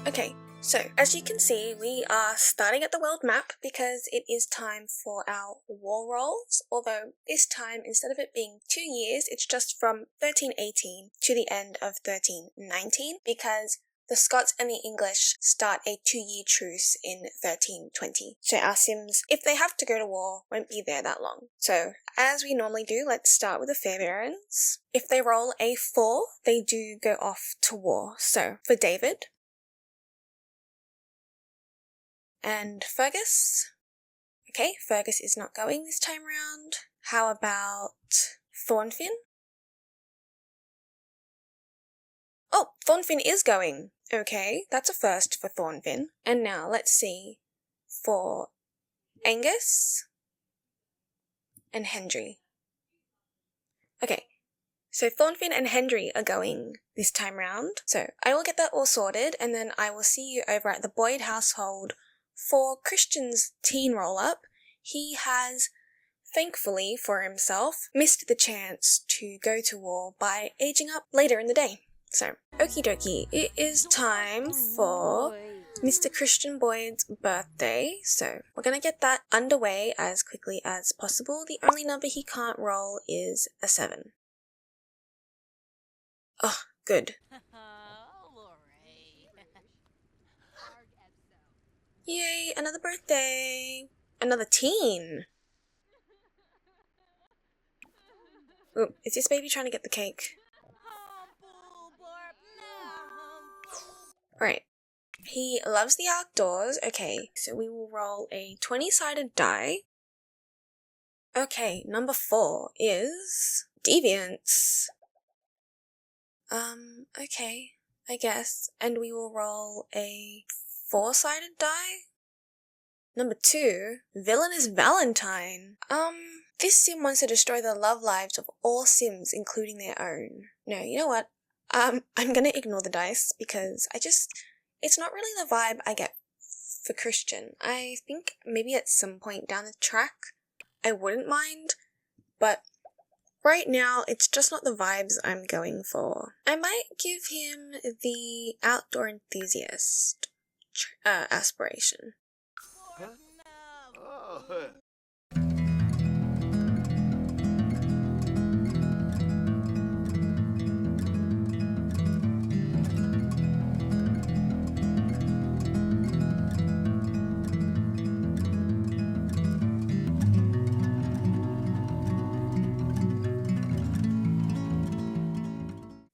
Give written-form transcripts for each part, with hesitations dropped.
Okay, so as you can see, we are starting at the world map because it is time for our war rolls, although this time, instead of it being 2 years, it's just from 1318 to the end of 1319, because the Scots and the English start a 2-year truce in 1320. So our Sims, if they have to go to war, won't be there that long. So as we normally do, let's start with the Fairbairns. If they roll a 4, they do go off to war. So for David and Fergus. Okay, Fergus is not going this time round. How about Thornfinn? Oh, Thornfinn is going. Okay, that's a first for Thornfinn. And now let's see for Angus and Hendry. Okay, so Thornfinn and Hendry are going this time round. So I will get that all sorted, and then I will see you over at the Boyd household for Kristian's teen roll-up. He has, thankfully for himself, missed the chance to go to war by aging up later in the day. So, okie dokie, it is time for Mr. Kristian Boyd's birthday, so we're gonna get that underway as quickly as possible. The only number he can't roll is a 7. Oh, good. Yay, another birthday! Another teen! Ooh, is this baby trying to get the cake? Right. He loves the outdoors. Okay, so we will roll a 20-sided die. Okay, number 4 is deviance. Okay, I guess. And we will roll a 4-sided die. Number 2, villain is Valentine. This sim wants to destroy the love lives of all sims, including their own. No, you know what? I'm gonna ignore the dice because it's not really the vibe I get for Kristian. I think maybe at some point down the track I wouldn't mind, but right now it's just not the vibes I'm going for. I might give him the outdoor enthusiast aspiration. Huh? Oh.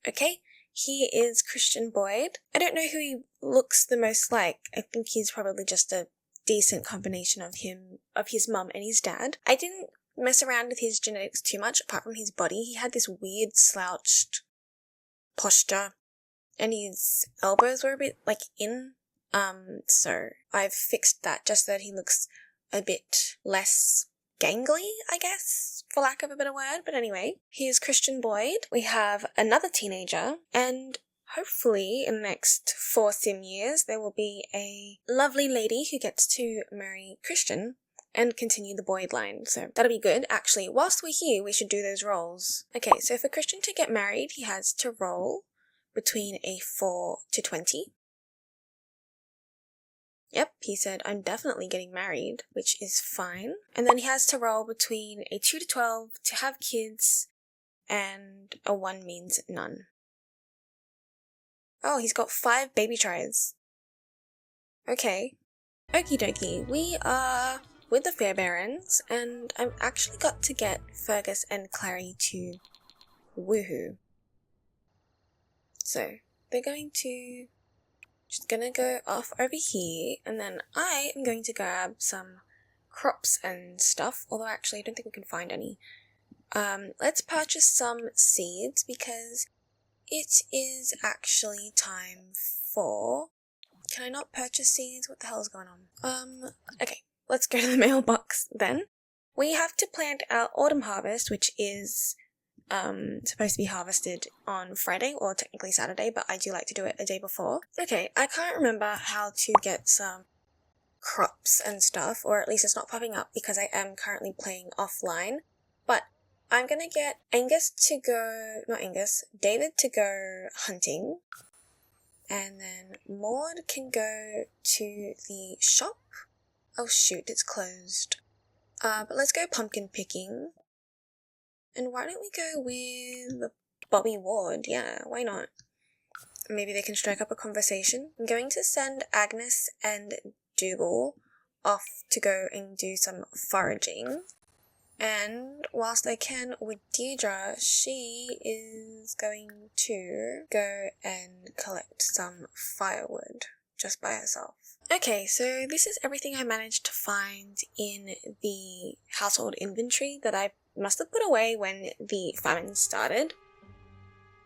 Okay, he is Kristian Boyd. I don't know who he looks the most like. I think he's probably just a decent combination of his mum and his dad. I didn't mess around with his genetics too much apart from his body. He had this weird slouched posture and his elbows were a bit in. So I've fixed that just so that he looks a bit less gangly, I guess, for lack of a better word. But anyway, here's Kristian Boyd. We have another teenager, and hopefully in the next 4 sim years there will be a lovely lady who gets to marry Kristian and continue the Boyd line. So that'll be good. Actually, whilst we're here, we should do those rolls. Okay, so for Kristian to get married, he has to roll between a 4 to 20. Yep, he said, I'm definitely getting married, which is fine. And then he has to roll between a 2 to 12 to have kids, and a 1 means none. Oh, he's got 5 baby tries. Okay. Okie dokie, we are with the Fairbairns, and I've actually got to get Fergus and Clary to woohoo. So, they're just gonna go off over here, and then I am going to grab some crops and stuff, although actually I don't think we can find any. Let's purchase some seeds because it is actually time for... Can I not purchase seeds? What the hell is going on? Okay, let's go to the mailbox then. We have to plant our autumn harvest, which is supposed to be harvested on Friday, or technically Saturday, but I do like to do it a day before. Okay, I can't remember how to get some crops and stuff, or at least it's not popping up because I am currently playing offline, but I'm gonna get David to go hunting, And then Maud can go to the shop. Oh shoot, it's closed. But let's go pumpkin picking. And why don't we go with Bobby Ward? Yeah, why not? Maybe they can strike up a conversation. I'm going to send Agnes and Dougal off to go and do some foraging. And whilst I can with Deirdre, she is going to go and collect some firewood just by herself. Okay, so this is everything I managed to find in the household inventory that I must have put away when the famine started.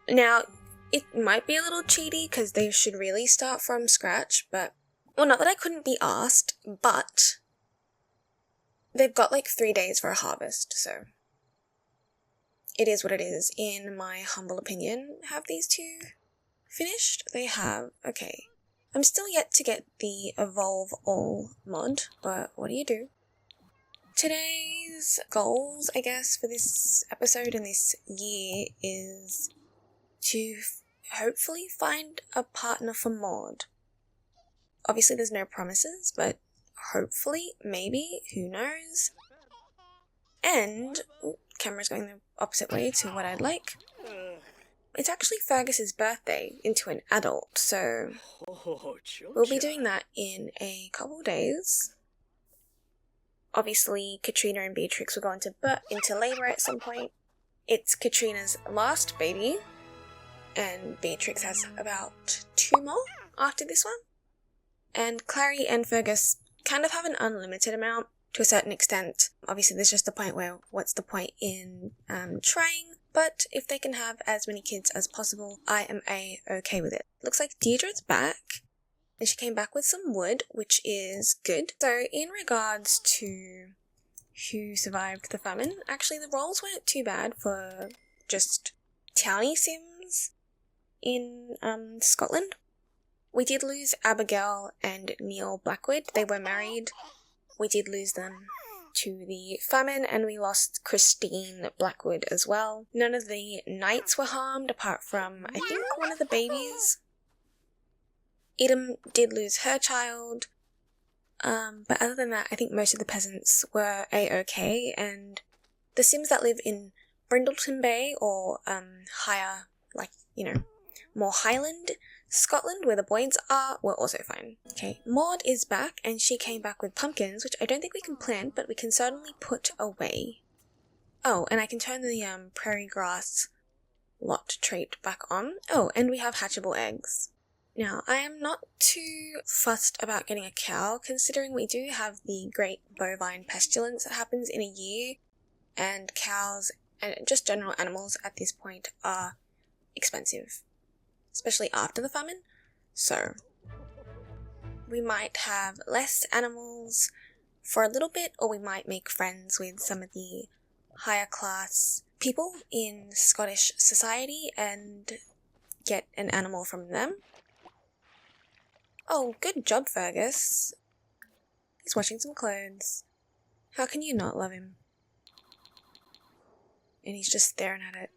Now, it might be a little cheaty because they should really start from scratch, but, well, not that I couldn't be asked, but they've got like 3 days for a harvest, so it is what it is, in my humble opinion. Have these two finished? They have. Okay. I'm still yet to get the Evolve All mod, but what do you do? Today's goals, I guess, for this episode and this year is to hopefully find a partner for Maud. Obviously there's no promises, but hopefully, maybe, who knows. And, camera's going the opposite way to what I'd like. It's actually Fergus's birthday into an adult, so we'll be doing that in a couple days. Obviously, Caitriona and Beatrix will go into labour at some point. It's Caitriona's last baby, and Beatrix has about 2 more after this one. And Clary and Fergus kind of have an unlimited amount to a certain extent. Obviously, there's just a point where what's the point in trying? But if they can have as many kids as possible, I am okay with it. Looks like Deirdre's back, and she came back with some wood, which is good. So in regards to who survived the famine, actually the rolls weren't too bad for just towny sims in Scotland. We did lose Abigail and Neil Blackwood. They were married. We did lose them to the famine, and we lost Christine Blackwood as well. None of the knights were harmed apart from, I think, one of the babies. Edom did lose her child. But other than that, I think most of the peasants were a-okay, and the sims that live in Brindleton Bay or higher, like, you know, more Highland Scotland, where the Boyds are, were also fine. Okay, Maud is back, and she came back with pumpkins, which I don't think we can plant, but we can certainly put away. Oh, and I can turn the prairie grass lot trait back on. Oh, and we have hatchable eggs. Now, I am not too fussed about getting a cow, considering we do have the great bovine pestilence that happens in a year, and cows and just general animals at this point are expensive, especially after the famine. So we might have less animals for a little bit, or we might make friends with some of the higher class people in Scottish society and get an animal from them. Oh, good job, Fergus. He's washing some clothes. How can you not love him? And he's just staring at it.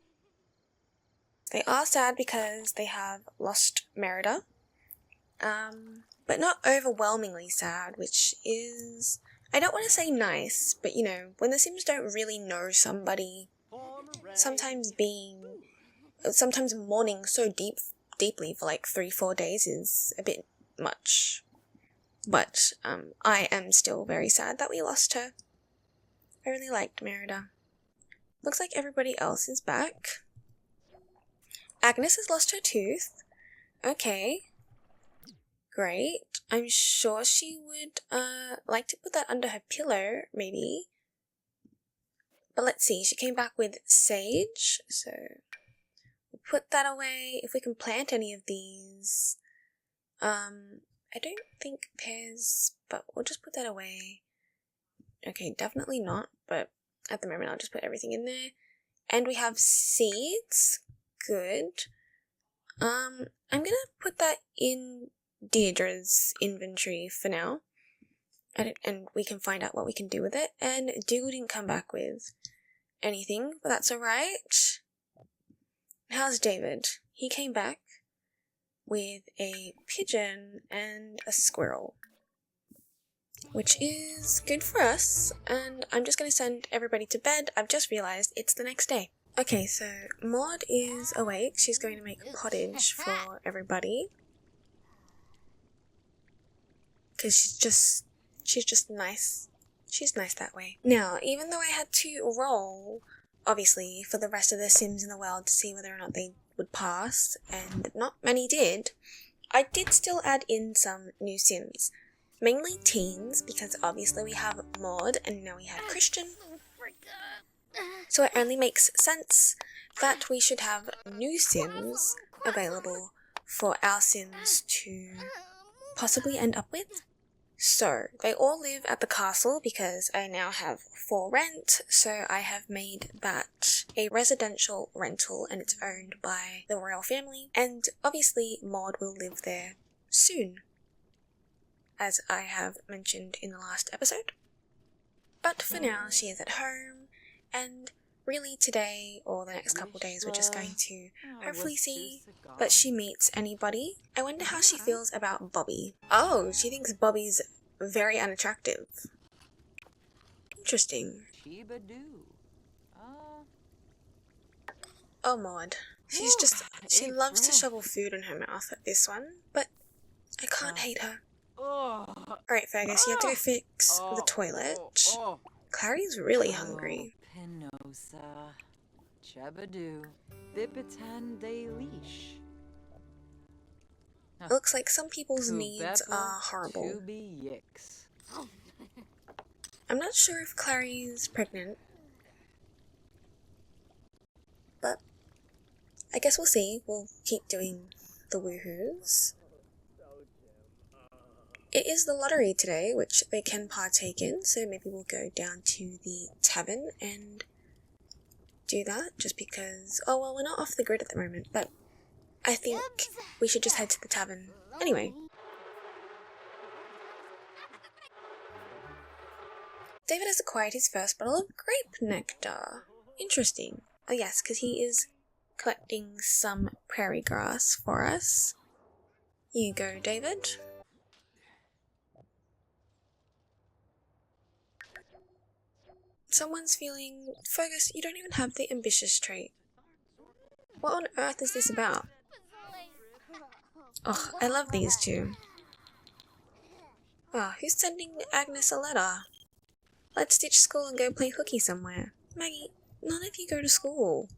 They are sad because they have lost Merida, but not overwhelmingly sad, which is, I don't want to say nice, but you know, when the Sims don't really know somebody, sometimes mourning so deeply for like 3-4 days is a bit much. But I am still very sad that we lost her. I really liked Merida. Looks like everybody else is back. Agnes has lost her tooth. Okay. Great. I'm sure she would like to put that under her pillow, maybe. But let's see. She came back with sage, so we'll put that away. If we can plant any of these. I don't think pears, but we'll just put that away. Okay, definitely not, but at the moment I'll just put everything in there. And we have seeds. Good. I'm gonna put that in Deirdre's inventory for now. And we can find out what we can do with it. And Dougal didn't come back with anything, but that's alright. How's David? He came back. with a pigeon and a squirrel, which is good for us, and I'm just going to send everybody to bed. I've just realised it's the next day. Okay, so Maud is awake. She's going to make pottage for everybody. Because she's just nice. She's nice that way. Now, even though I had to roll, obviously, for the rest of the Sims in the world to see whether or not they would pass, and not many did, I did still add in some new Sims. Mainly teens, because obviously we have Maud and now we have Kristian. So it only makes sense that we should have new Sims available for our Sims to possibly end up with. So, they all live at the castle because I now have 4 rent, so I have made that a residential rental and it's owned by the royal family. And obviously Maud will live there soon, as I have mentioned in the last episode. But for now, she is at home, and really today or the next couple of days we're just going to hopefully see that she meets anybody. I wonder how she feels about Bobby. Oh, she thinks Bobby's very unattractive. Interesting. Oh, Maud. She loves to shovel food in her mouth at this one, but I can't hate her. Alright, Fergus, you have to go fix the toilet. Clary's really hungry. It looks like some people's needs are horrible. I'm not sure if Clary's pregnant, but I guess we'll see. We'll keep doing the woohoos. It is the lottery today, which they can partake in, so maybe we'll go down to the tavern and do that, just because, oh well, we're not off the grid at the moment, but I think we should just head to the tavern anyway. David has acquired his first bottle of grape nectar. Interesting. Oh yes, because he is collecting some prairie grass for us. You go, David. Someone's feeling... Fergus, you don't even have the ambitious trait. What on earth is this about? Oh, I love these two. Oh, who's sending Agnes a letter? Let's ditch school and go play hooky somewhere. Maggie, none of you go to school.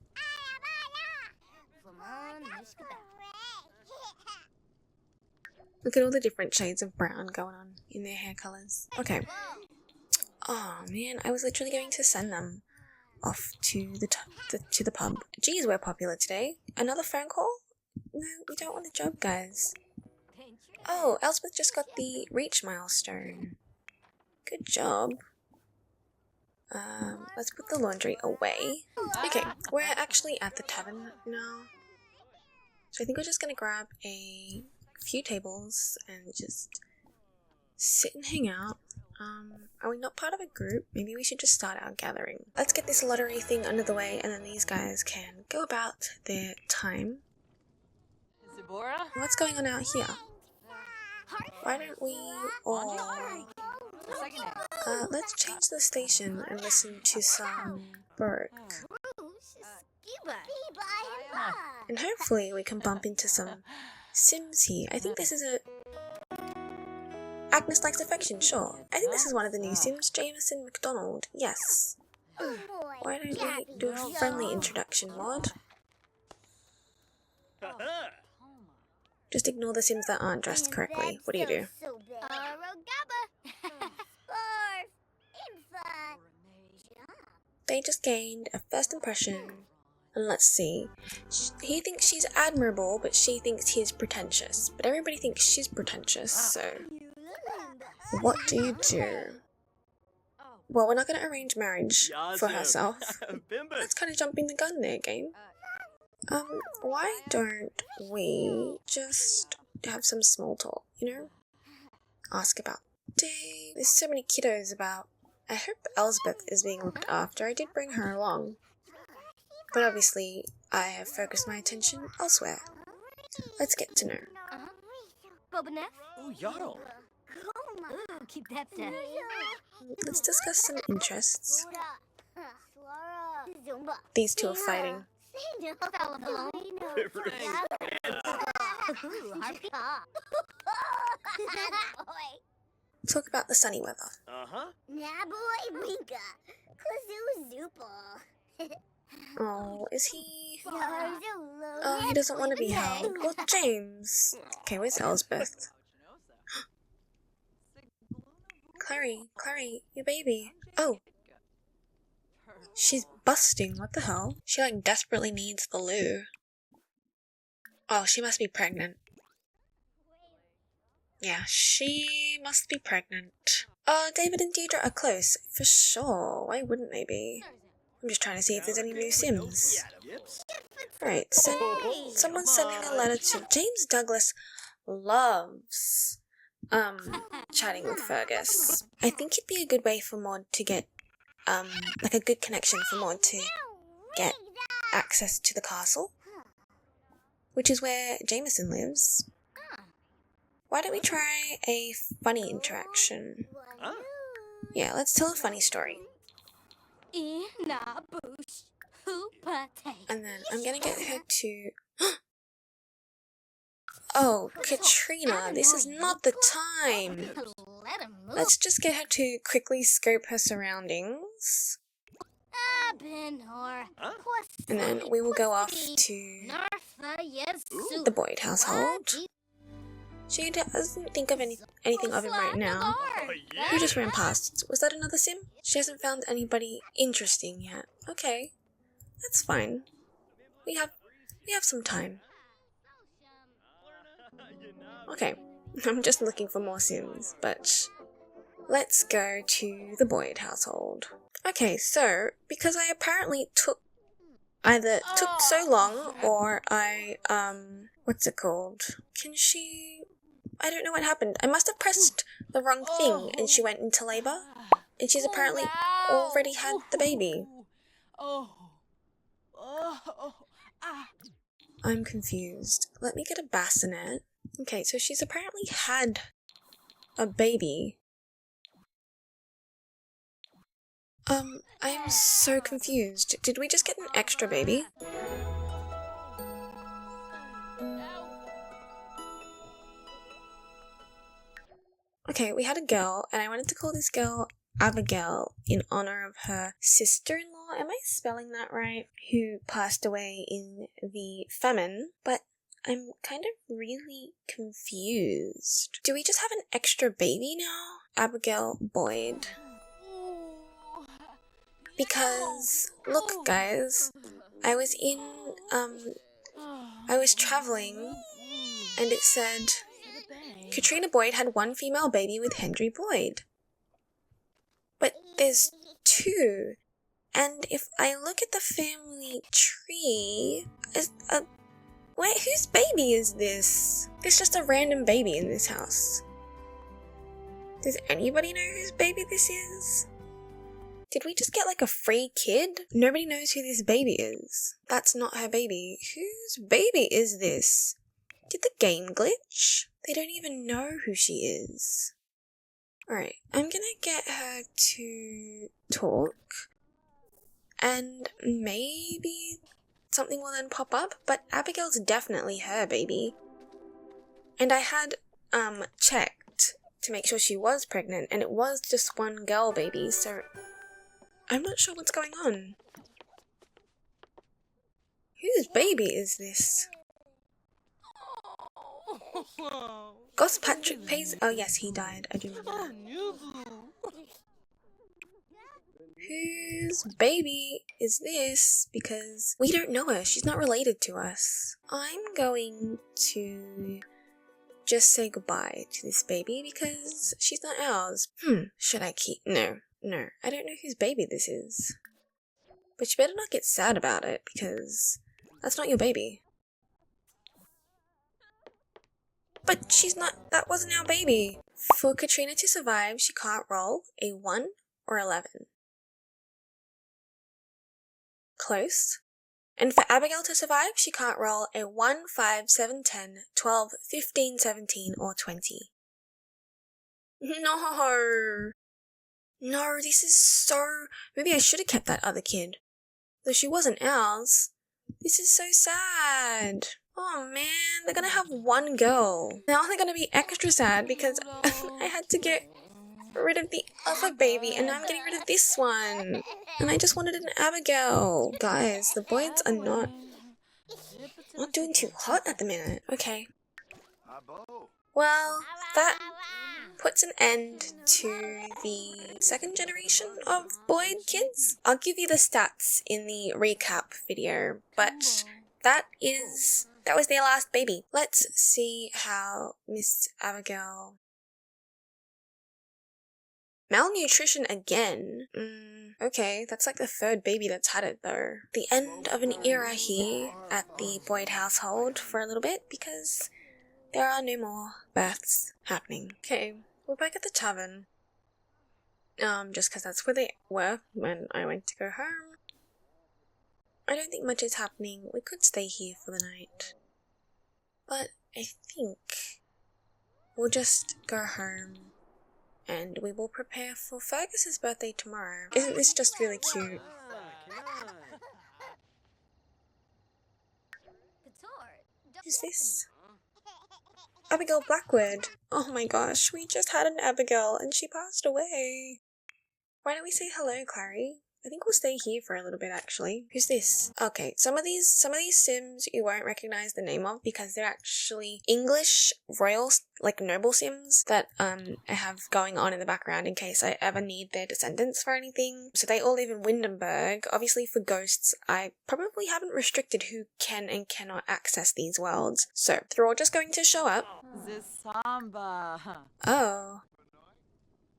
Look at all the different shades of brown going on in their hair colours. Okay. Oh man, I was literally going to send them off to the pub. Geez, we're popular today. Another phone call? No, we don't want a job, guys. Oh, Elspeth just got the reach milestone. Good job. Let's put the laundry away. Okay, we're actually at the tavern now. So I think we're just gonna grab a few tables and just sit and hang out. Are we not part of a group? Maybe we should just start our gathering. Let's get this lottery thing under the way and then these guys can go about their time. What's going on out here? Why don't we all... let's change the station and listen to some Berwick. And hopefully we can bump into some Sims here. I think this is a... Agnes likes affection, sure. I think this is one of the new Sims, Jameson McDonald. Yes. Why don't we do a friendly introduction, Maud? Just ignore the Sims that aren't dressed correctly. What do you do? They just gained a first impression. And let's see. He thinks she's admirable, but she thinks he's pretentious. But everybody thinks she's pretentious, so... What do you do? Well, we're not going to arrange marriage for herself. That's kind of jumping the gun there, game. Why don't we just have some small talk, you know? Ask about day. There's so many kiddos about. I hope Elspeth is being looked after. I did bring her along. But obviously, I have focused my attention elsewhere. Let's get to know. Oh, Yarl. Let's discuss some interests. These two are fighting. Talk about the sunny weather. Uh-huh. Oh, is he... Oh, he doesn't want to be held. Well, James. Okay, where's Elsbeth? Clary, your baby. Oh. She's busting, what the hell? She like desperately needs the loo. Oh, she must be pregnant. Yeah, she must be pregnant. David and Deirdre are close, for sure. Why wouldn't they be? I'm just trying to see if there's any new Sims. Right, someone's sending a letter to James Douglas loves, chatting with Fergus. I think it'd be a good way for Maud to get, like a good connection for Maud to get access to the castle, which is where Jameson lives. Why don't we try a funny interaction? Yeah, let's tell a funny story. And then I'm gonna get her to... Oh, Caitriona, this is not the time! Let's just get her to quickly scope her surroundings. And then we will go off to the Boyd household. She doesn't think of anything of him right now. Who just ran past? Was that another Sim? She hasn't found anybody interesting yet. Okay, that's fine. We have some time. Okay, I'm just looking for more Sims, but let's go to the Boyd household. Okay, so because I apparently either took so long or I what's it called? I don't know what happened. I must have pressed the wrong thing and she went into labour. And she's apparently already had the baby. I'm confused. Let me get a bassinet. Okay, so she's apparently had a baby. I'm so confused. Did we just get an extra baby? Okay, we had a girl, and I wanted to call this girl Abigail in honor of her sister-in-law, am I spelling that right? Who passed away in the Famine, but I'm kind of really confused. Do we just have an extra baby now? Abigail Boyd. Because, look guys, I was travelling, and it said Caitriona Boyd had one female baby with Henry Boyd. But there's two. And if I look at the family tree, wait, whose baby is this? There's just a random baby in this house. Does anybody know whose baby this is? Did we just get like a free kid? Nobody knows who this baby is. That's not her baby. Whose baby is this? Did the game glitch? They don't even know who she is. Alright, I'm gonna get her to talk. And maybe something will then pop up, but Abigail's definitely her baby. And I had, checked to make sure she was pregnant, and it was just one girl baby, so I'm not sure what's going on. Whose baby is this? Goss Patrick pays... Oh yes, he died. I do remember that. Whose baby is this? Because we don't know her. She's not related to us. I'm going to just say goodbye to this baby because she's not ours. Should I keep... No. I don't know whose baby this is. But you better not get sad about it because that's not your baby. But she's not... That wasn't our baby. For Caitriona to survive, she can't roll a 1 or 11. Close. And for Abigail to survive, she can't roll a 1, 5, 7, 10, 12, 15, 17, or 20. No! No, this is so... Maybe I should have kept that other kid. Though she wasn't ours. This is so sad. Oh man, they're gonna have one girl. Now they're gonna be extra sad because I had to get rid of the other baby and now I'm getting rid of this one. And I just wanted an Abigail. Guys, the Boyds are not doing too hot at the minute. Okay. Well, that puts an end to the second generation of Boyd kids. I'll give you the stats in the recap video, but that was their last baby. Let's see how Miss Abigail... Malnutrition again? Okay, that's like the third baby that's had it though. The end of an era here at the Boyd household for a little bit because there are no more births happening. Okay, we're back at the tavern. Just because that's where they were when I went to go home. I don't think much is happening. We could stay here for the night. But I think we'll just go home and we will prepare for Fergus's birthday tomorrow. Isn't this just really cute? Who's this? Abigail Blackwood. Oh my gosh, we just had an Abigail and she passed away. Why don't we say hello, Clary? I think we'll stay here for a little bit actually. Who's this? Okay, some of these Sims you won't recognize the name of because they're actually English royal, like noble Sims that I have going on in the background in case I ever need their descendants for anything. So they all live in Windenburg. Obviously for ghosts, I probably haven't restricted who can and cannot access these worlds. So they're all just going to show up. Oh.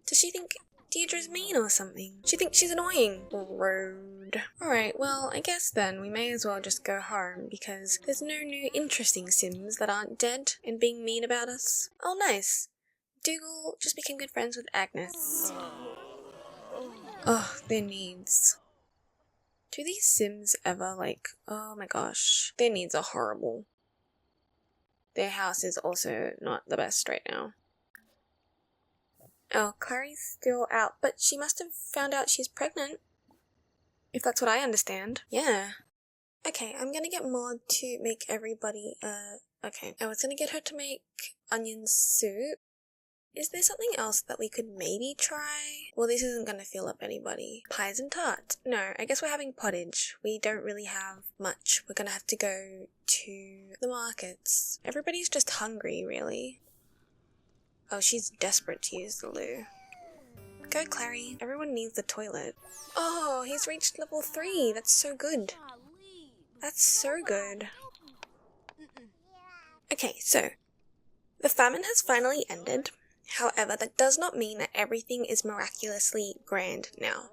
Does she think Deirdre's mean or something? She thinks she's annoying. Rude. Alright, well, I guess then we may as well just go home because there's no new interesting Sims that aren't dead and being mean about us. Oh, nice. Dougal just became good friends with Agnes. Oh, their needs. Do these Sims ever, oh my gosh, their needs are horrible. Their house is also not the best right now. Oh, Clary's still out, but she must have found out she's pregnant. If that's what I understand. Yeah. Okay, I'm gonna get Maud to make everybody, okay. I was gonna get her to make onion soup. Is there something else that we could maybe try? Well, this isn't gonna fill up anybody. Pies and tarts. No, I guess we're having pottage. We don't really have much. We're gonna have to go to the markets. Everybody's just hungry, really. Oh, she's desperate to use the loo. Go, Clary. Everyone needs the toilet. Oh, he's reached level 3. That's so good. That's so good. Okay, so the famine has finally ended. However, that does not mean that everything is miraculously grand now.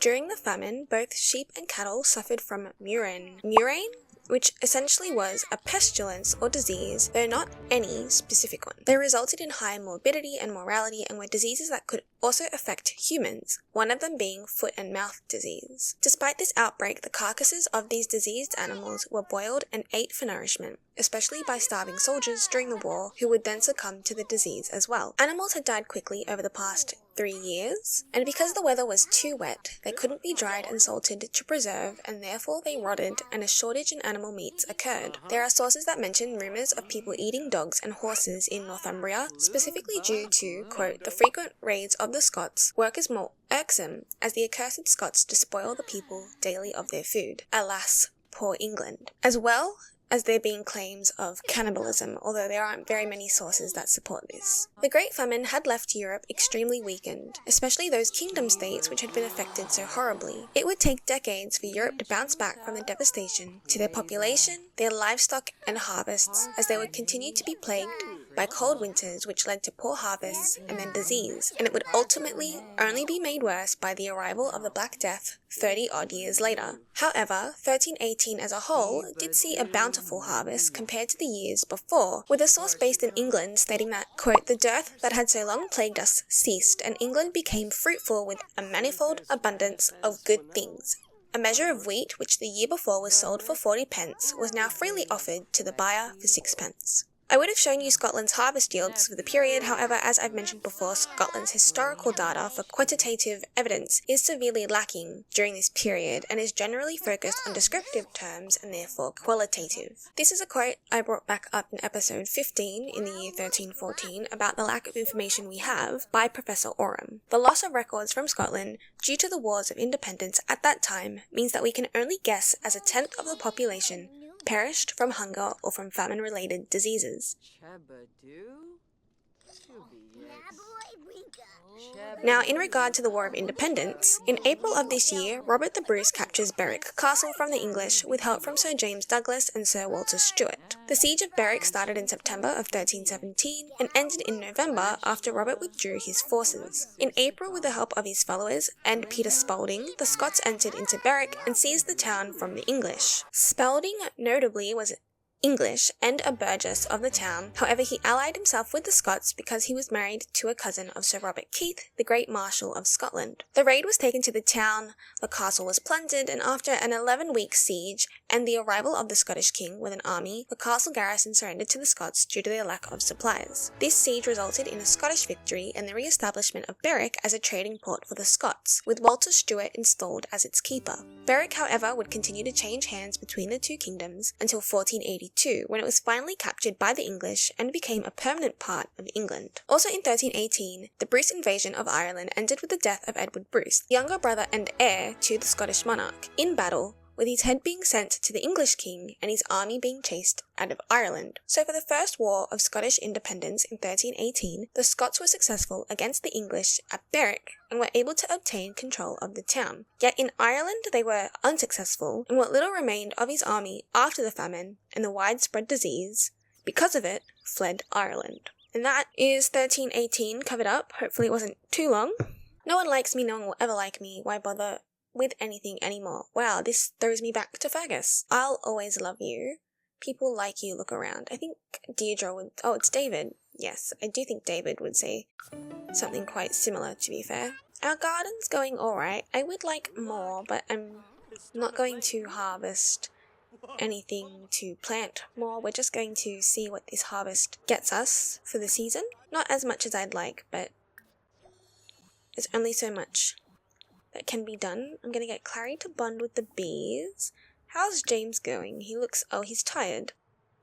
During the famine, both sheep and cattle suffered from murrain. Murrain? Which essentially was a pestilence or disease, though not any specific one. They resulted in high morbidity and mortality and were diseases that could also affect humans, one of them being foot and mouth disease. Despite this outbreak, the carcasses of these diseased animals were boiled and ate for nourishment, especially by starving soldiers during the war who would then succumb to the disease as well. Animals had died quickly over the past 3 years, and because the weather was too wet, they couldn't be dried and salted to preserve, and therefore they rotted, and a shortage in animal meats occurred. There are sources that mention rumours of people eating dogs and horses in Northumbria, specifically due to, quote, the frequent raids of the Scots, work is more irksome, as the accursed Scots despoil the people daily of their food. Alas, poor England. As well as there being claims of cannibalism, although there aren't very many sources that support this. The Great Famine had left Europe extremely weakened, especially those kingdom states which had been affected so horribly. It would take decades for Europe to bounce back from the devastation to their population, their livestock and harvests, as they would continue to be plagued by cold winters which led to poor harvests and then disease, and it would ultimately only be made worse by the arrival of the Black Death 30-odd years later. However, 1318 as a whole did see a bountiful harvest compared to the years before, with a source based in England stating that, quote, "the dearth that had so long plagued us ceased, and England became fruitful with a manifold abundance of good things. A measure of wheat, which the year before was sold for 40 pence, was now freely offered to the buyer for 6 pence." I would have shown you Scotland's harvest yields for the period, however, as I've mentioned before, Scotland's historical data for quantitative evidence is severely lacking during this period and is generally focused on descriptive terms and therefore qualitative. This is a quote I brought back up in episode 15 in the year 1314 about the lack of information we have by Professor Oram. The loss of records from Scotland due to the wars of independence at that time means that we can only guess as a tenth of the population perished from hunger or from famine-related diseases. Now, in regard to the War of Independence, in April of this year, Robert the Bruce captures Berwick Castle from the English with help from Sir James Douglas and Sir Walter Stewart. The Siege of Berwick started in September of 1317 and ended in November after Robert withdrew his forces. In April, with the help of his followers and Peter Spalding, the Scots entered into Berwick and seized the town from the English. Spalding, notably, was English and a burgess of the town. However, he allied himself with the Scots because he was married to a cousin of Sir Robert Keith, the Great Marshal of Scotland. The raid was taken to the town, the castle was plundered, and after an 11-week siege and the arrival of the Scottish king with an army, the castle garrison surrendered to the Scots due to their lack of supplies. This siege resulted in a Scottish victory and the re-establishment of Berwick as a trading port for the Scots, with Walter Stewart installed as its keeper. Berwick, however, would continue to change hands between the two kingdoms until 1482, when it was finally captured by the English and became a permanent part of England. Also in 1318, the Bruce invasion of Ireland ended with the death of Edward Bruce, younger brother and heir to the Scottish monarch, in battle, with his head being sent to the English king and his army being chased out of Ireland. So for the First War of Scottish Independence in 1318, the Scots were successful against the English at Berwick and were able to obtain control of the town. Yet in Ireland they were unsuccessful, and what little remained of his army after the famine and the widespread disease, because of it, fled Ireland. And that is 1318 covered up. Hopefully it wasn't too long. No one likes me, no one will ever like me. Why bother with anything anymore? Wow, this throws me back to Fergus. I'll always love you. People like you, look around. I think Deirdre would... Oh, it's David. Yes, I do think David would say something quite similar, to be fair. Our garden's going alright. I would like more, but I'm not going to harvest anything to plant more. We're just going to see what this harvest gets us for the season. Not as much as I'd like, but there's only so much that can be done. I'm gonna get Clary to bond with the bees. How's James going? He looks... Oh, he's tired.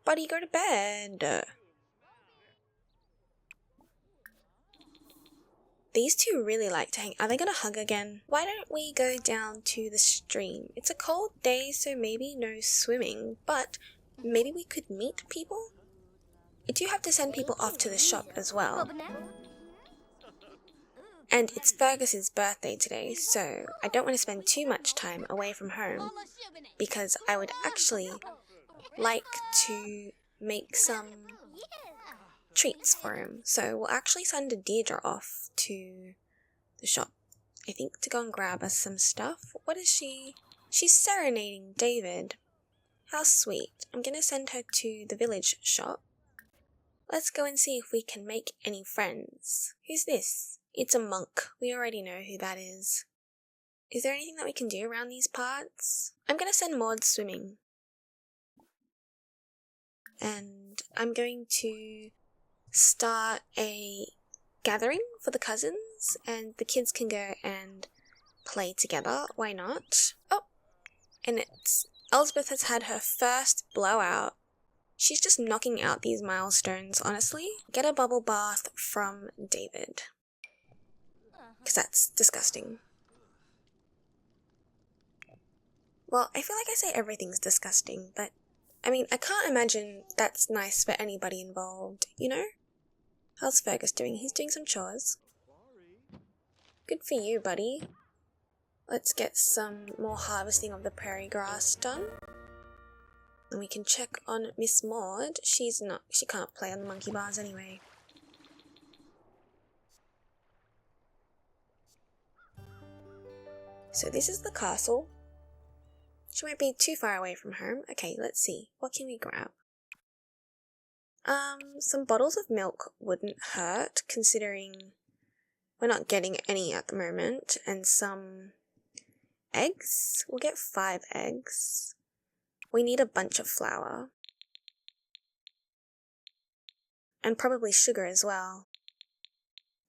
Buddy, go to bed. These two really like to hang... Are they gonna hug again? Why don't we go down to the stream? It's a cold day, so maybe no swimming, but maybe we could meet people? I do have to send people off to the shop as well. And it's Fergus's birthday today, so I don't want to spend too much time away from home because I would actually like to make some treats for him. So we'll actually send a Deirdre off to the shop, I think, to go and grab us some stuff. What is she? She's serenading David. How sweet. I'm going to send her to the village shop. Let's go and see if we can make any friends. Who's this? It's a monk. We already know who that is. Is there anything that we can do around these parts? I'm going to send Maud swimming. And I'm going to start a gathering for the cousins, and the kids can go and play together. Why not? Oh, and it's... Elspeth has had her first blowout. She's just knocking out these milestones, honestly. Get a bubble bath from David. Because that's disgusting. Well, I feel like I say everything's disgusting, but I mean, I can't imagine that's nice for anybody involved, you know? How's Fergus doing? He's doing some chores. Good for you, buddy. Let's get some more harvesting of the prairie grass done. And we can check on Miss Maud. She can't play on the monkey bars anyway. So this is the castle. She won't be too far away from home. Okay, let's see. What can we grab? Some bottles of milk wouldn't hurt, considering we're not getting any at the moment. And some eggs. We'll get 5 eggs. We need a bunch of flour. And probably sugar as well.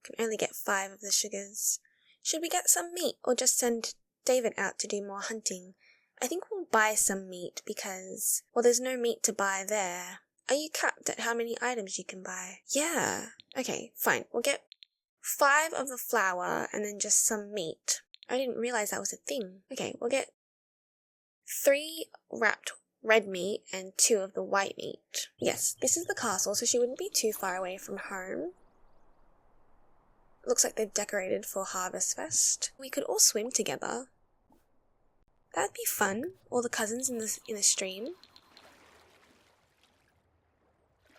Can only get 5 of the sugars. Should we get some meat or just send David out to do more hunting? I think we'll buy some meat because, well, there's no meat to buy there. Are you capped at how many items you can buy? Yeah. Okay, fine. We'll get 5 of the flour and then just some meat. I didn't realize that was a thing. Okay, we'll get 3 wrapped red meat and 2 of the white meat. Yes, this is the castle, so she wouldn't be too far away from home. Looks like they've decorated for Harvest Fest. We could all swim together. That'd be fun. All the cousins in the stream.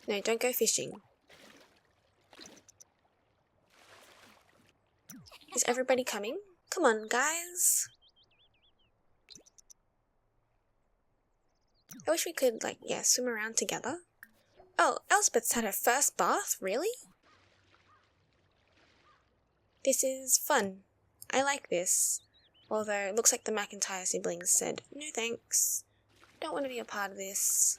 No, don't go fishing. Is everybody coming? Come on, guys. I wish we could, swim around together. Oh, Elspeth's had her first bath? Really? This is fun. I like this. Although it looks like the McIntyre siblings said, no thanks. Don't want to be a part of this.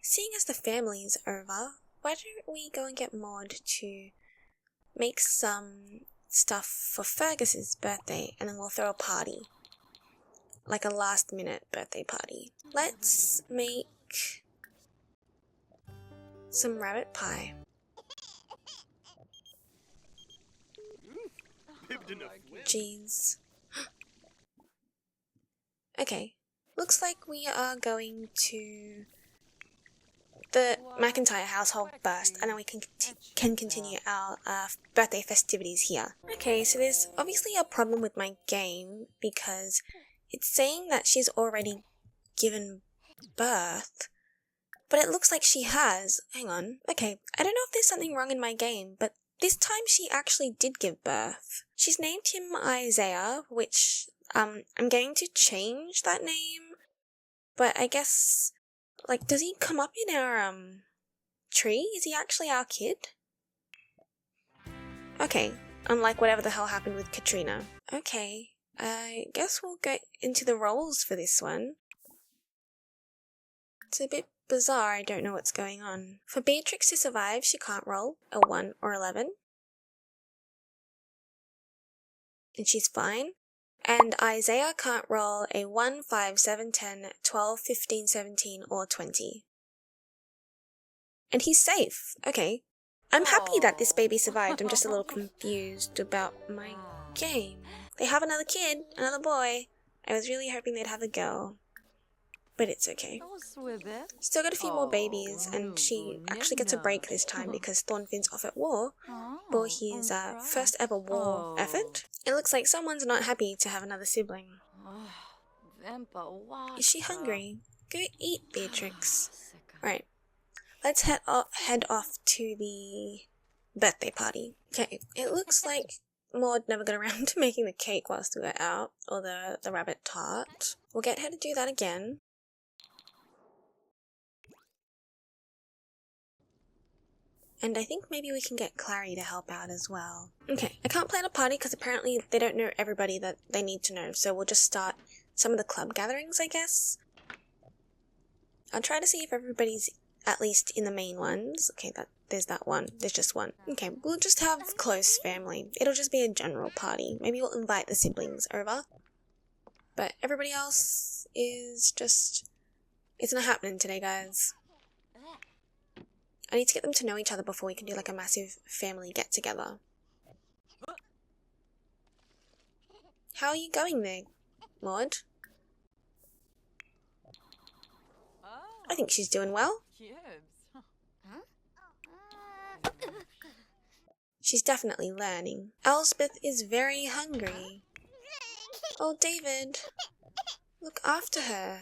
Seeing as the family's over, why don't we go and get Maud to make some stuff for Fergus's birthday and then we'll throw a party. Like a last minute birthday party. Let's make some rabbit pie. Jeez. Okay, looks like we are going to the McIntyre household first, and then we can continue our birthday festivities here. Okay, so there's obviously a problem with my game because it's saying that she's already given birth, but it looks like she has. Hang on. Okay, I don't know if there's something wrong in my game, but this time she actually did give birth. She's named him Isaiah, which I'm going to change that name, but I guess, does he come up in our tree? Is he actually our kid? Okay, unlike whatever the hell happened with Caitriona. Okay, I guess we'll get into the roles for this one. It's a bit bizarre, I don't know what's going on. For Beatrix to survive, she can't roll a 1 or 11. And she's fine. And Isaiah can't roll a 1, 5, 7, 10, 12, 15, 17, or 20. And he's safe. Okay. I'm happy that this baby survived. I'm just a little confused about my game. They have another kid, another boy. I was really hoping they'd have a girl. But it's okay. Still got a few more babies, and she actually gets a break this time because Thornfinn's off at war for his first ever war effort. It looks like someone's not happy to have another sibling. Is she hungry? Go eat, Beatrix. Right, let's head off to the birthday party. Okay, it looks like Maud never got around to making the cake whilst we were out, or the rabbit tart. We'll get her to do that again. And I think maybe we can get Clary to help out as well. Okay, I can't plan a party because apparently they don't know everybody that they need to know, so we'll just start some of the club gatherings, I guess. I'll try to see if everybody's at least in the main ones. Okay, there's that one. There's just one. Okay, we'll just have close family. It'll just be a general party. Maybe we'll invite the siblings over. But everybody else is just... It's not happening today, guys. I need to get them to know each other before we can do a massive family get-together. How are you going there, Maud? I think she's doing well. She's definitely learning. Elspeth is very hungry. Oh, David. Look after her.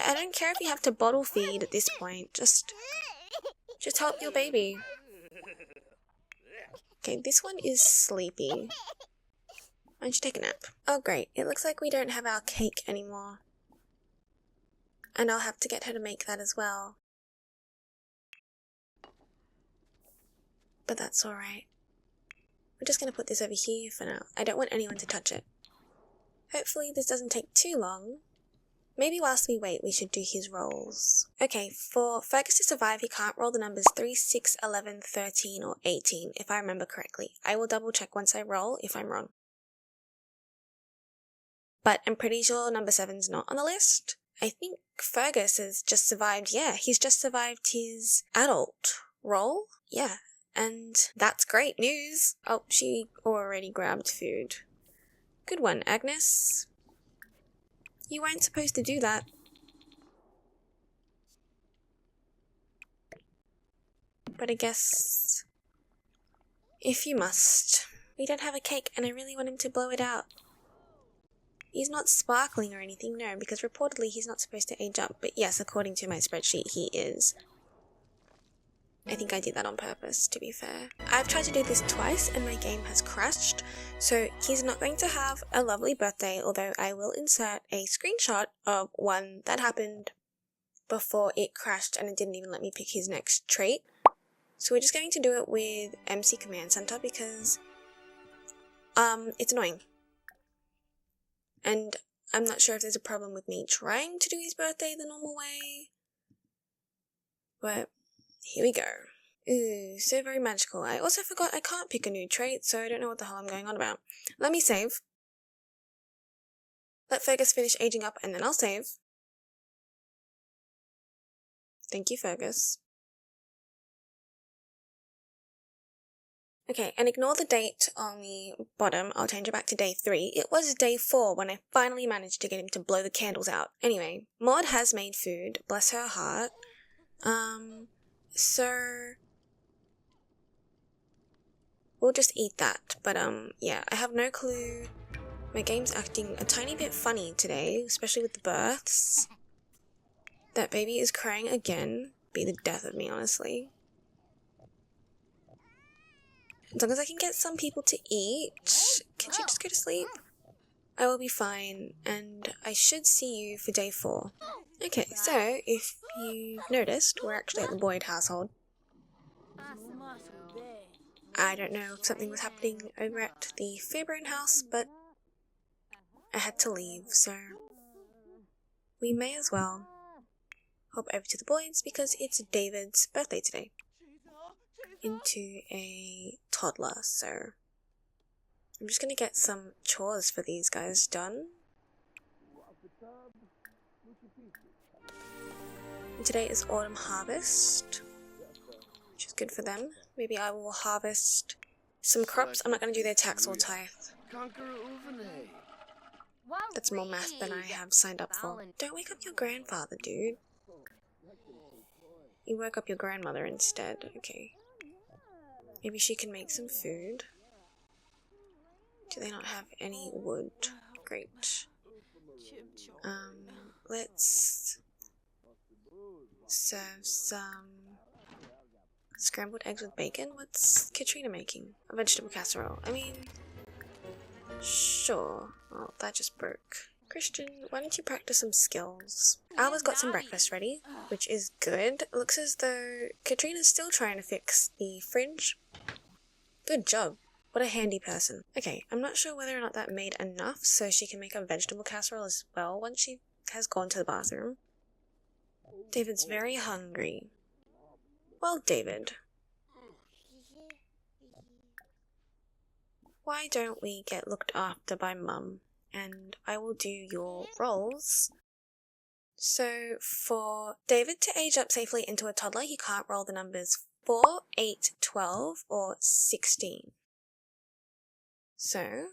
I don't care if you have to bottle feed at this point. Just help your baby. Okay, this one is sleepy. Why don't you take a nap? Oh great, it looks like we don't have our cake anymore. And I'll have to get her to make that as well. But that's alright. We're just going to put this over here for now. I don't want anyone to touch it. Hopefully this doesn't take too long. Maybe whilst we wait, we should do his rolls. Okay, for Fergus to survive, he can't roll the numbers 3, 6, 11, 13, or 18, if I remember correctly. I will double check once I roll if I'm wrong. But I'm pretty sure number 7's not on the list. I think Fergus has just survived, yeah, he's just survived his adult roll. Yeah, and that's great news. Oh, she already grabbed food. Good one, Agnes. You weren't supposed to do that. But I guess if you must. We don't have a cake and I really want him to blow it out. He's not sparkling or anything, no, because reportedly he's not supposed to age up. But yes, according to my spreadsheet, he is. I think I did that on purpose, to be fair. I've tried to do this twice and my game has crashed, so he's not going to have a lovely birthday, although I will insert a screenshot of one that happened before it crashed and it didn't even let me pick his next trait. So we're just going to do it with MC Command Center because it's annoying. And I'm not sure if there's a problem with me trying to do his birthday the normal way, but here we go. Ooh, so very magical. I also forgot I can't pick a new trait, so I don't know what the hell I'm going on about. Let me save. Let Fergus finish aging up and then I'll save. Thank you, Fergus. Okay, and ignore the date on the bottom. I'll change it back to day 3. It was day 4 when I finally managed to get him to blow the candles out. Anyway, Maud has made food. Bless her heart. So we'll just eat that. But yeah, I have no clue. My game's acting a tiny bit funny today, especially with the births. That baby is crying again. Be the death of me, honestly. As long as I can get some people to eat, can you just go to sleep? I will be fine, and I should see you for day 4. Okay, so if you've noticed, we're actually at the Boyd household. I don't know if something was happening over at the Fairbairn house, but I had to leave, so we may as well hop over to the Boyds because it's David's birthday today. Into a toddler, so I'm just gonna get some chores for these guys done. And today is autumn harvest, which is good for them. Maybe I will harvest some crops. I'm not gonna do their tax or tithe. That's more math than I have signed up for. Don't wake up your grandfather, dude. You woke up your grandmother instead, okay. Maybe she can make some food. Do they not have any wood? Great. Let's serve some scrambled eggs with bacon. What's Caitriona making? A vegetable casserole. I mean, sure. Oh, that just broke. Kristian, why don't you practice some skills? Alba's got some breakfast ready, which is good. It looks as though Caitriona's still trying to fix the fridge. Good job. What a handy person. Okay, I'm not sure whether or not that made enough so she can make a vegetable casserole as well once she has gone to the bathroom. David's very hungry. Well, David, why don't we get looked after by Mum? And I will do your rolls. So for David to age up safely into a toddler, he can't roll the numbers 4, 8, 12, or 16. So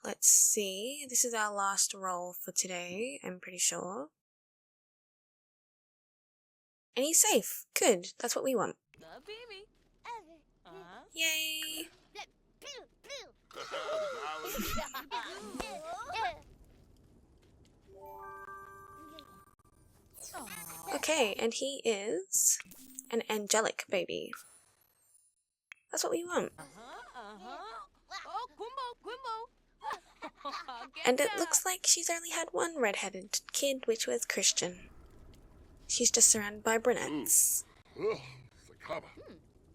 let's see. This is our last roll for today, I'm pretty sure. And he's safe. Good. That's what we want. Yay! Okay, and he is an angelic baby. That's what we want. And it looks like she's only had one redheaded kid, which was Kristian. She's just surrounded by brunettes.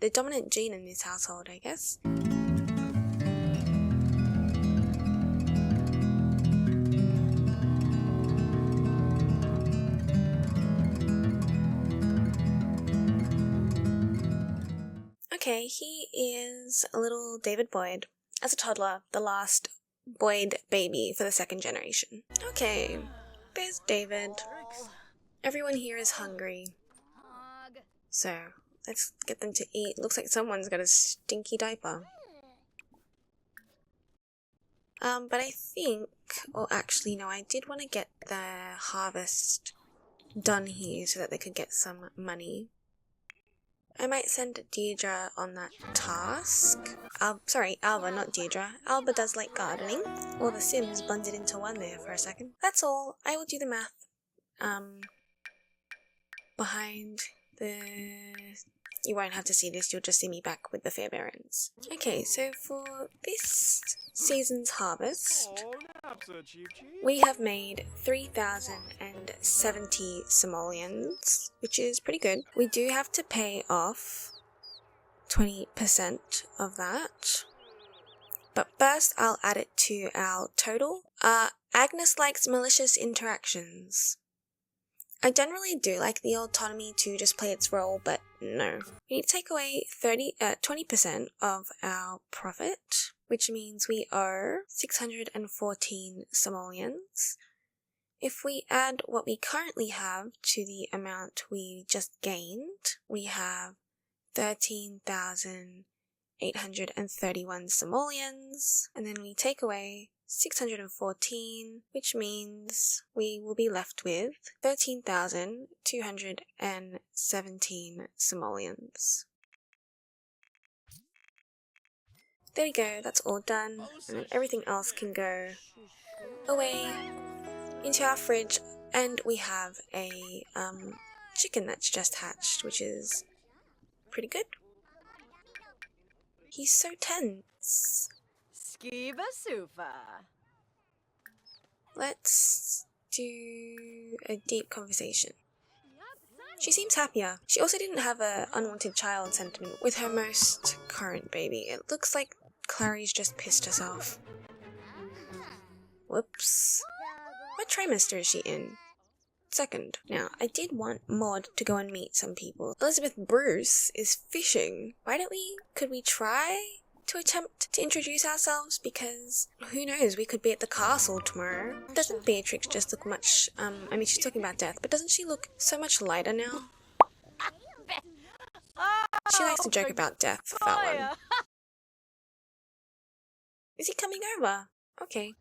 The dominant gene in this household, I guess. Okay, he is a little David Boyd. As a toddler, the last Boyd baby for the second generation. Okay, there's David. Everyone here is hungry. So, let's get them to eat. Looks like someone's got a stinky diaper. But I think, or actually no, I did want to get the harvest done here so that they could get some money. I might send Deirdre on that task. Sorry, Alba, not Deirdre. Alba does like gardening. All the Sims blended into one there for a second. That's all. I will do the math. Behind the... You won't have to see this, you'll just see me back with the Fairbairns. Okay, so for this season's harvest, we have made 3,070 simoleons, which is pretty good. We do have to pay off 20% of that. But first, I'll add it to our total. Agnes likes malicious interactions. I generally do like the autonomy to just play its role, but no. We need to take away 20% of our profit, which means we owe 614 simoleons. If we add what we currently have to the amount we just gained, we have 13,831 simoleons, and then we take away 614, which means we will be left with 13,217 simoleons. There we go, that's all done, and then everything else can go away into our fridge, and we have a chicken that's just hatched, which is pretty good. He's so tense. Skiba Sufa. Let's do a deep conversation. She seems happier. She also didn't have a unwanted child sentiment with her most current baby. It looks like Clary's just pissed us off. Whoops. What trimester is she in? Second. Now, I did want Maud to go and meet some people. Elizabeth Bruce is fishing. Could we try to attempt to introduce ourselves? Because who knows, we could be at the castle tomorrow. Doesn't Beatrix just look much, she's talking about death, but doesn't she look so much lighter now? She likes to joke about death, that one. Is he coming over? Okay.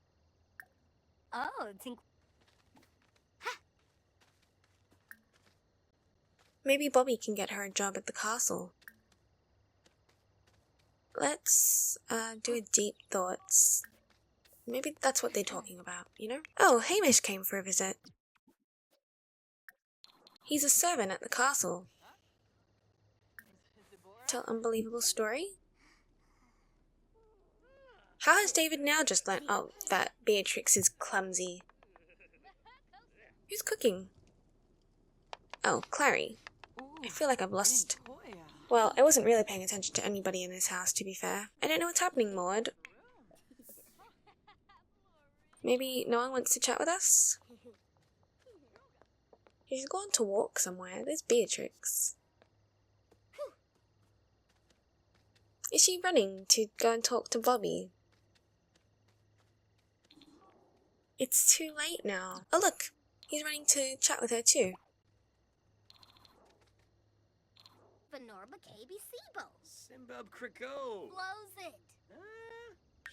Maybe Bobby can get her a job at the castle. Let's do a deep thoughts. Maybe that's what they're talking about, you know? Oh, Hamish came for a visit. He's a servant at the castle. Tell unbelievable story? How has David now just learnt, that Beatrix is clumsy? Who's cooking? Oh, Clary. I feel like I've lost... Well, I wasn't really paying attention to anybody in this house, to be fair. I don't know what's happening, Maud. Maybe no one wants to chat with us? She's gone to walk somewhere. There's Beatrix. Is she running to go and talk to Bobby? It's too late now. Oh look, he's running to chat with her too. Simbab Kriko. Blows it.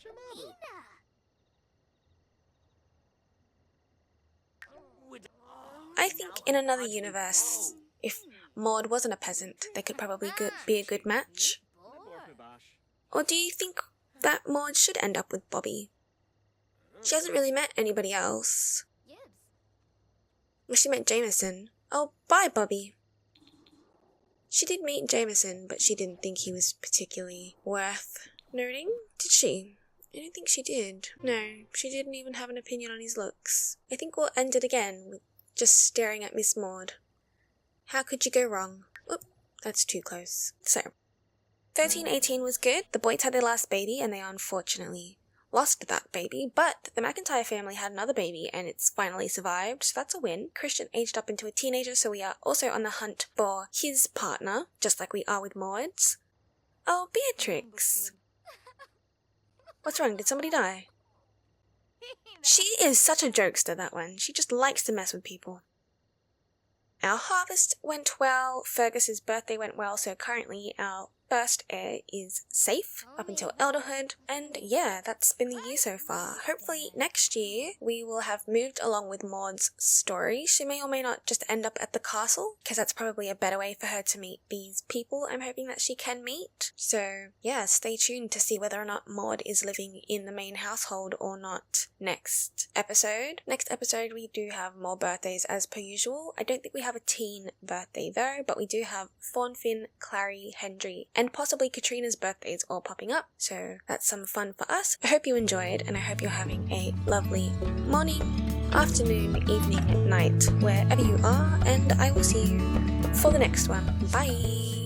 Shamabu. I think in another universe, if Maud wasn't a peasant, they could probably be a good match. Or do you think that Maud should end up with Bobby? She hasn't really met anybody else. Well, she met Jameson. Oh, bye, Bobby. She did meet Jameson, but she didn't think he was particularly worth noting, did she? I don't think she did. No, she didn't even have an opinion on his looks. I think we'll end it again with just staring at Miss Maud. How could you go wrong? Oop, that's too close. So, 1318 was good. The Boyds had their last baby, and they unfortunately lost that baby, but the McIntyre family had another baby and it's finally survived, so that's a win. Kristian aged up into a teenager, so we are also on the hunt for his partner, just like we are with Maud's. Oh, Beatrix. What's wrong? Did somebody die? She is such a jokester, that one. She just likes to mess with people. Our harvest went well, Fergus's birthday went well, so currently our first heir is safe up until elderhood, and yeah, that's been the year so far. Hopefully next year we will have moved along with Maud's story. She may or may not just end up at the castle, because that's probably a better way for her to meet these people I'm hoping that she can meet. So yeah, stay tuned to see whether or not Maud is living in the main household or not next episode. Next episode we do have more birthdays as per usual. I don't think we have a teen birthday though, but we do have Thornfinn, Clary, Hendry, and possibly Caitriona's birthdays all popping up, so that's some fun for us. I hope you enjoyed, and I hope you're having a lovely morning, afternoon, evening, night, wherever you are, and I will see you for the next one. Bye!